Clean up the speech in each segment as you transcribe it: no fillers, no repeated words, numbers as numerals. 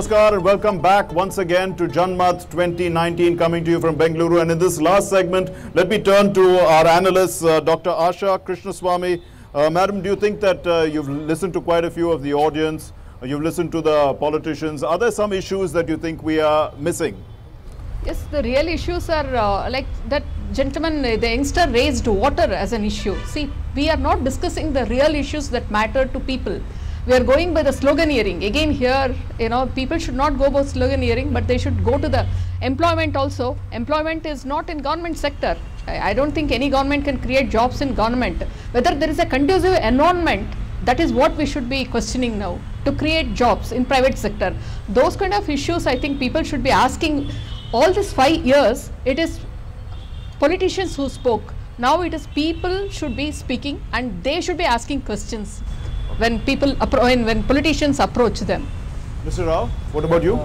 Namaskar and welcome back once again to Janmat 2019, coming to you from Bengaluru. And in this last segment, let me turn to our analyst, Dr. Asha Krishnaswamy. Madam, do you think that you've listened to quite a few of the audience, you've listened to the politicians? Are there some issues that you think we are missing? Yes, the real issues are like that gentleman, the youngster raised water as an issue. See, we are not discussing the real issues that matter to people. We are going by the sloganeering. Again here, people should not go by sloganeering, but they should go to the employment also. Employment is not in government sector. I don't think any government can create jobs in government. Whether there is a conducive environment, that is what we should be questioning now, to create jobs in private sector. Those kind of issues I think people should be asking. All these 5 years, it is politicians who spoke. Now it is people should be speaking and they should be asking questions when when politicians approach them. Mr. Rao, what about you?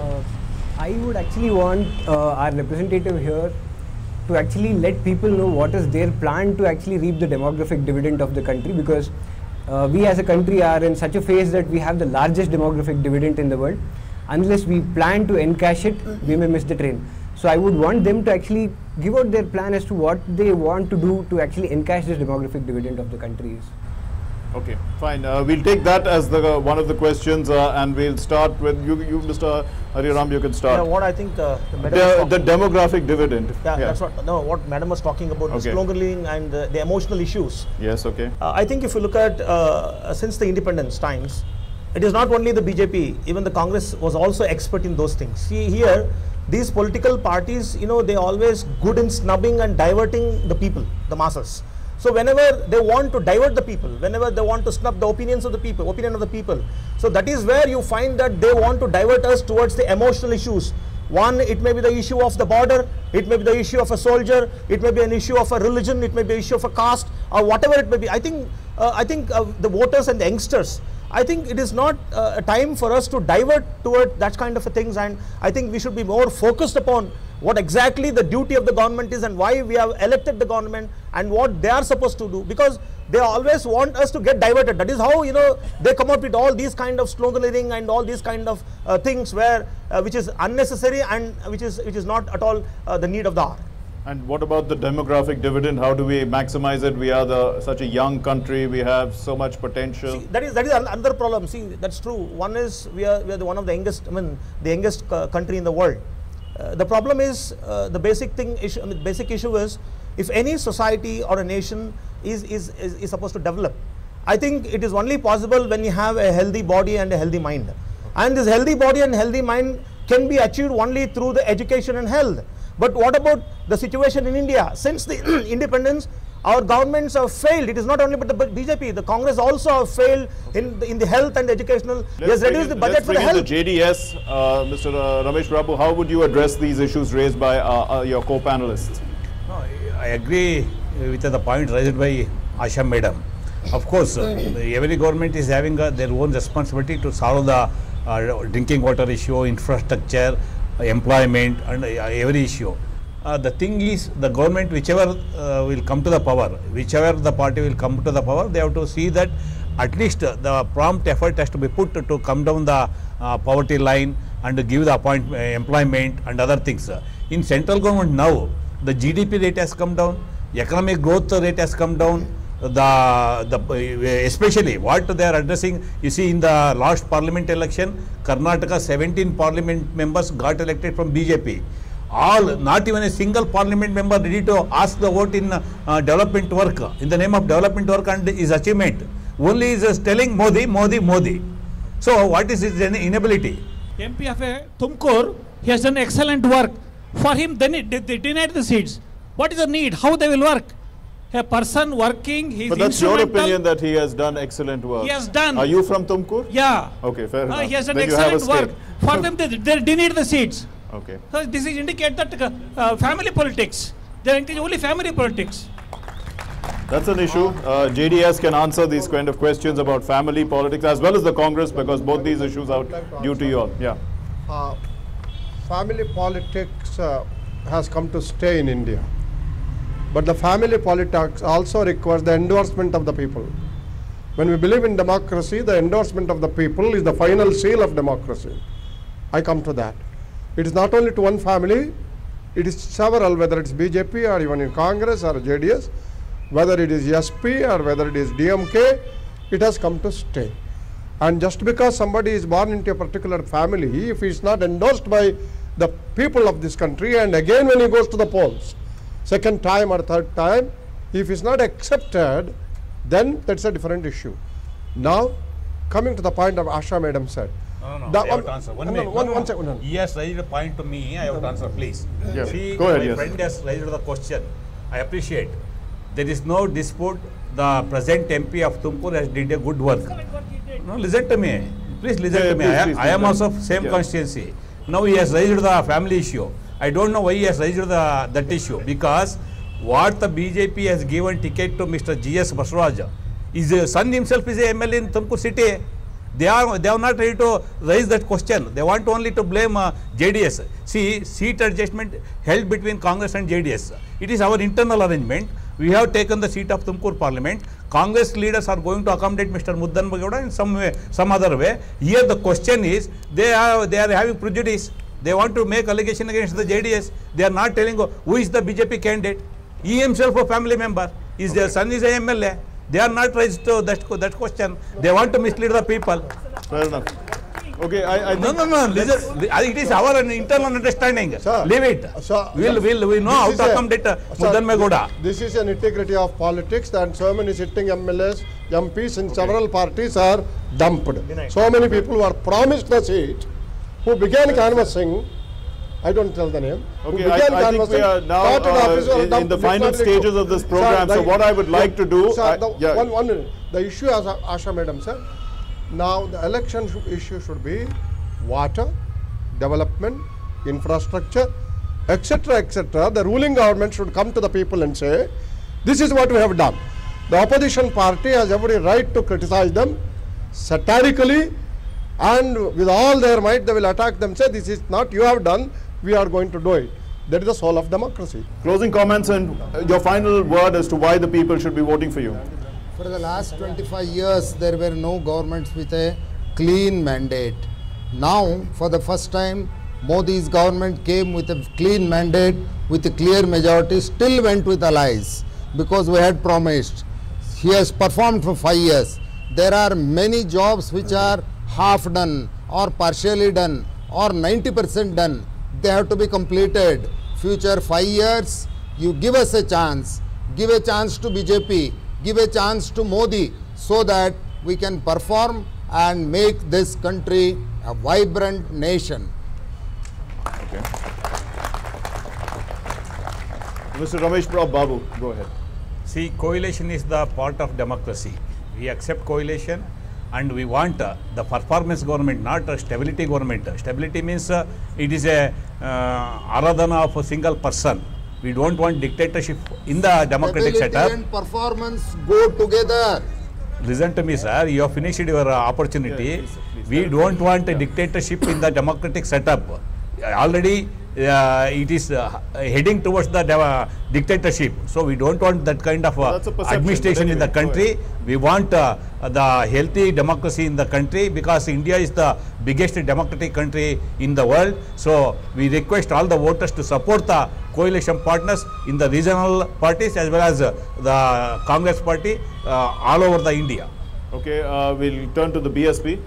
I would actually want our representative here to actually let people know what is their plan to actually reap the demographic dividend of the country, because we as a country are in such a phase that we have the largest demographic dividend in the world. Unless we plan to encash it, we may miss the train. So I would want them to actually give out their plan as to what they want to do to actually encash this demographic dividend of the country. Okay, fine. We'll take that as the one of the questions, and we'll start with you, Mr. Hariram. You can start. Yeah, what I think the demographic dividend. Yeah, that's what Madam was talking about, the sloganeering and the emotional issues. Yes, okay. I think if you look at since the independence times, it is not only the BJP, even the Congress was also expert in those things. See here, these political parties, they always good in snubbing and diverting the people, the masses. So whenever they want to divert the people, whenever they want to snub the opinion of the people, so that is where you find that they want to divert us towards the emotional issues. One, it may be the issue of the border, it may be the issue of a soldier, it may be an issue of a religion, it may be an issue of a caste, or whatever it may be. I think the voters and the youngsters, I think it is not a time for us to divert toward that kind of a things, and I think we should be more focused upon what exactly the duty of the government is and why we have elected the government and what they are supposed to do, because they always want us to get diverted. That is how they come up with all these kind of sloganeering and all these kind of things where which is unnecessary and which is not at all the need of the hour. And what about the demographic dividend? How do we maximize it? We are such a young country. We have so much potential. See, that is another problem. See, that's true. One is we are one of the youngest. The youngest country in the world. The problem is the basic issue is, if any society or a nation is supposed to develop, I think it is only possible when you have a healthy body and a healthy mind. And this healthy body and healthy mind can be achieved only through the education and health. But what about the situation in India? Since the independence, our governments have failed. It is not only but the BJP, the Congress also have failed in the health and educational. Yes, reduce the budget for the health. The JDS, Mr. Ramesh Prabhu, how would you address these issues raised by your co-panelists? No, I agree with the point raised by Asha Madam. Of course, every government is having their own responsibility to solve the drinking water issue, infrastructure, employment, and every issue. The thing is, the government, whichever will come to the power, whichever the party will come to the power, they have to see that at least the prompt effort has to be put to come down the poverty line and to give the employment and other things. In central government now, the GDP rate has come down, economic growth rate has come down. Especially what they are addressing, you see in the last parliament election, Karnataka 17 parliament members got elected from BJP. All, not even a single parliament member ready to ask the vote in development work, in the name of development work and his achievement. Only is telling Modi, Modi, Modi. So what is his inability? MP of Tumkur, he has done excellent work. For him, then they denied the seats. What is the need? How they will work? A person working, he is But that's your opinion that he has done excellent work. He has done. Are you from Tumkur? Yeah. Okay, fair enough. He has done excellent work. For them, they denied the seats. Okay. So this is indicate that family politics. They are encouraging only family politics. That's an issue. JDS can answer these kind of questions about family politics as well as the Congress, because both these issues are due to you all. Yeah. Family politics has come to stay in India. But the family politics also requires the endorsement of the people. When we believe in democracy, the endorsement of the people is the final seal of democracy. I come to that. It is not only to one family, it is several, whether it's BJP or even in Congress or JDS, whether it is SP or whether it is DMK, it has come to stay. And just because somebody is born into a particular family, if he is not endorsed by the people of this country, and again when he goes to the polls, second time or third time, if he is not accepted, then that's a different issue. Now, coming to the point of Asha madam said. No, I have to answer. One second. He has raised a point to me, I have to answer, please. Yes. See, Go ahead, my yes. friend has raised the question. I appreciate. There is no dispute. The present MP of Tumkur has did a good work. No, listen to me. Please listen to me. I am also same constituency. Now he has raised the family issue. I don't know why he has raised that issue, because what the BJP has given ticket to Mr. G.S. Basraj, his son himself is a MLA in Tumkur city. They are not ready to raise that question. They want only to blame JDS. See, seat adjustment held between Congress and JDS. It is our internal arrangement. We have taken the seat of Tumkur Parliament. Congress leaders are going to accommodate Mr. Muddan Bagowda in some way, some other way. Here the question is, they are having prejudice. They want to make allegation against the JDS. They are not telling who is the BJP candidate. He himself a family member. His son is a MLA. They are not raised to that question. They want to mislead the people. Fair enough. Okay, I think No. Listen, it is our internal understanding. Sir, Leave it. sir, We know how to accommodate Muddan Bagowda. This is an integrity of politics, and so many sitting MLAs, MPs in several parties are dumped. So many people who are promised the seat, who began canvassing, I don't tell the name. Okay, I think we are now in the final stages of this program. So what I would like to do, one minute. The issue, as Asha madam said, now the election issue should be water, development, infrastructure, etc., etc. The ruling government should come to the people and say, this is what we have done. The opposition party has every right to criticize them satirically, and with all their might they will attack them, say this is not you have done, we are going to do it. That is the soul of democracy. closing comments and your final word as to why the people should be voting for you. For the last 25 years, there were no governments with a clean mandate. Now, for the first time, Modi's government came with a clean mandate, with a clear majority, still went with allies, because we had promised. He has performed for 5 years. There are many jobs which are half done, or partially done, or 90% done. They have to be completed. Future 5 years, you give us a chance. Give a chance to BJP. Give a chance to Modi, so that we can perform and make this country a vibrant nation. Okay. Mr. Ramesh Babu, go ahead. See, coalition is the part of democracy. We accept coalition, and we want the performance government, not a stability government. Stability means it is a aradhana of a single person. We don't want dictatorship in the democratic Stability setup. and performance go together. Listen to me, sir. You have finished your opportunity. Please, we don't want a dictatorship in the democratic setup. Already it is heading towards the dictatorship. So we don't want that kind of administration in the country. We want the healthy democracy in the country, because India is the biggest democratic country in the world. So we request all the voters to support the coalition partners in the regional parties as well as the Congress party all over the India. Okay, we'll turn to the BSP.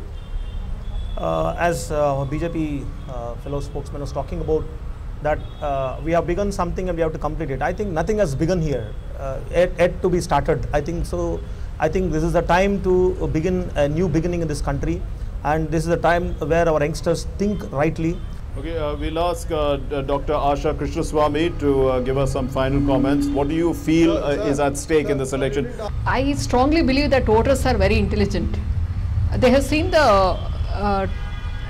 As BJP fellow spokesman was talking about, that we have begun something and we have to complete it. I think nothing has begun here, yet to be started. I think so. I think this is the time to begin a new beginning in this country, and this is the time where our youngsters think rightly. Okay, we'll ask Dr. Asha Krishnaswamy to give us some final comments. What do you feel is at stake in this election? I strongly believe that voters are very intelligent. They have seen the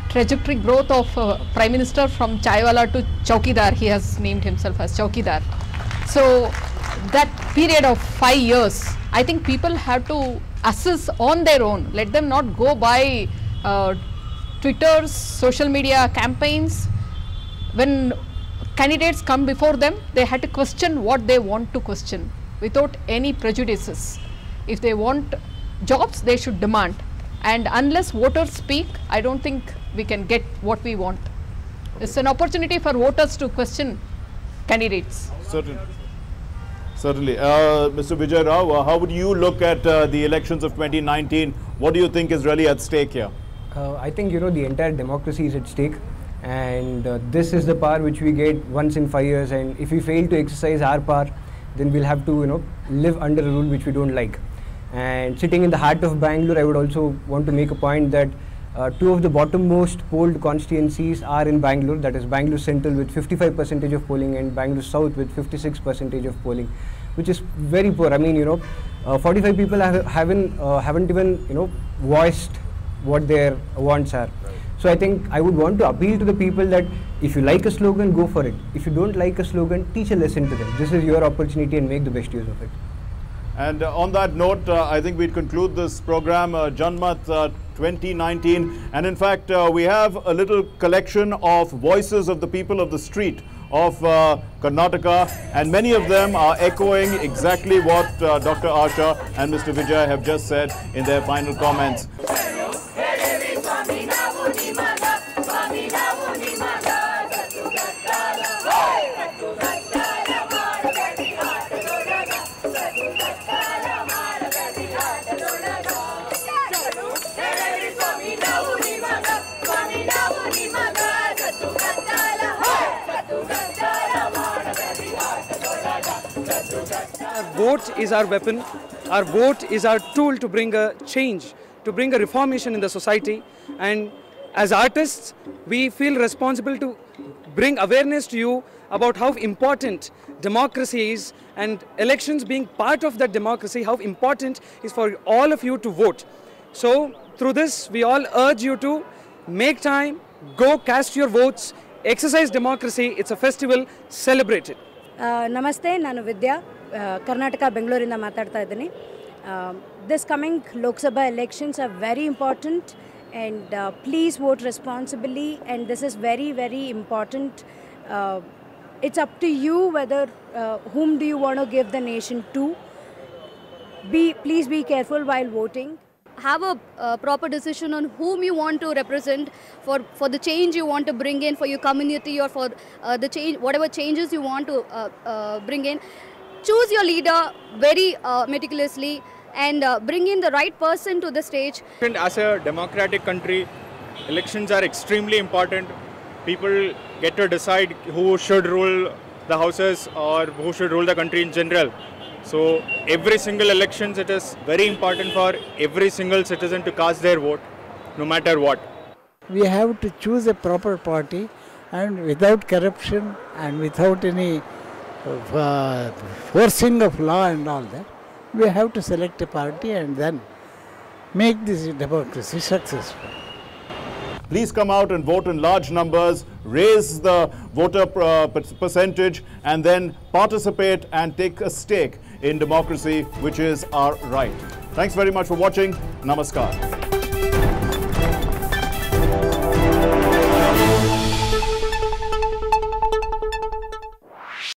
trajectory growth of Prime Minister from Chaiwala to Chowkidar. He has named himself as Chowkidar. So that period of 5 years, I think people have to assess on their own. Let them not go by Twitter's social media campaigns. When candidates come before them, they had to question what they want to question without any prejudices. If they want jobs, they should demand. And unless voters speak, I don't think we can get what we want. It's an opportunity for voters to question candidates. Certainly. Mr. Vijay Rao, how would you look at the elections of 2019? What do you think is really at stake here? I think, the entire democracy is at stake, and this is the power which we get once in 5 years, and if we fail to exercise our power, then we'll have to, live under a rule which we don't like. And sitting in the heart of Bangalore, I would also want to make a point that two of the bottommost polled constituencies are in Bangalore, that is Bangalore Central with 55% of polling and Bangalore South with 56% of polling, which is very poor. I mean, 45 people haven't even, voiced what their wants are. So I think I would want to appeal to the people that if you like a slogan, go for it. If you don't like a slogan, teach a lesson to them. This is your opportunity and make the best use of it. And on that note, I think we'd conclude this program, Janmat 2019. And in fact, we have a little collection of voices of the people of the street of Karnataka, and many of them are echoing exactly what Dr. Asha and Mr. Vijay have just said in their final comments. Our vote is our weapon. Our vote is our tool to bring a change, to bring a reformation in the society. And as artists, we feel responsible to bring awareness to you about how important democracy is, and elections being part of that democracy, how important is for all of you to vote. So through this, we all urge you to make time, go cast your votes, exercise democracy. It's a festival, celebrate it. Namaste, Nanu Vidya, Karnataka, Bengaluru ಮಾತಾಡ್ತಾ ಇದ್ದೀನಿ. This coming Lok Sabha elections are very important, and please vote responsibly, and this is very, very important. It's up to you whether whom do you want to give the nation to. Please be careful while voting. Have a proper decision on whom you want to represent for the change you want to bring in for your community, or for the change, whatever changes you want to bring in. Choose your leader very meticulously and bring in the right person to the stage. As a democratic country, elections are extremely important. People get to decide who should rule the houses or who should rule the country in general. So every single elections, it is very important for every single citizen to cast their vote, no matter what. We have to choose a proper party, and without corruption and without any forcing of law and all that, we have to select a party and then make this democracy successful. Please come out and vote in large numbers, raise the voter percentage, and then participate and take a stake in democracy, which is our right. Thanks very much for watching. Namaskar.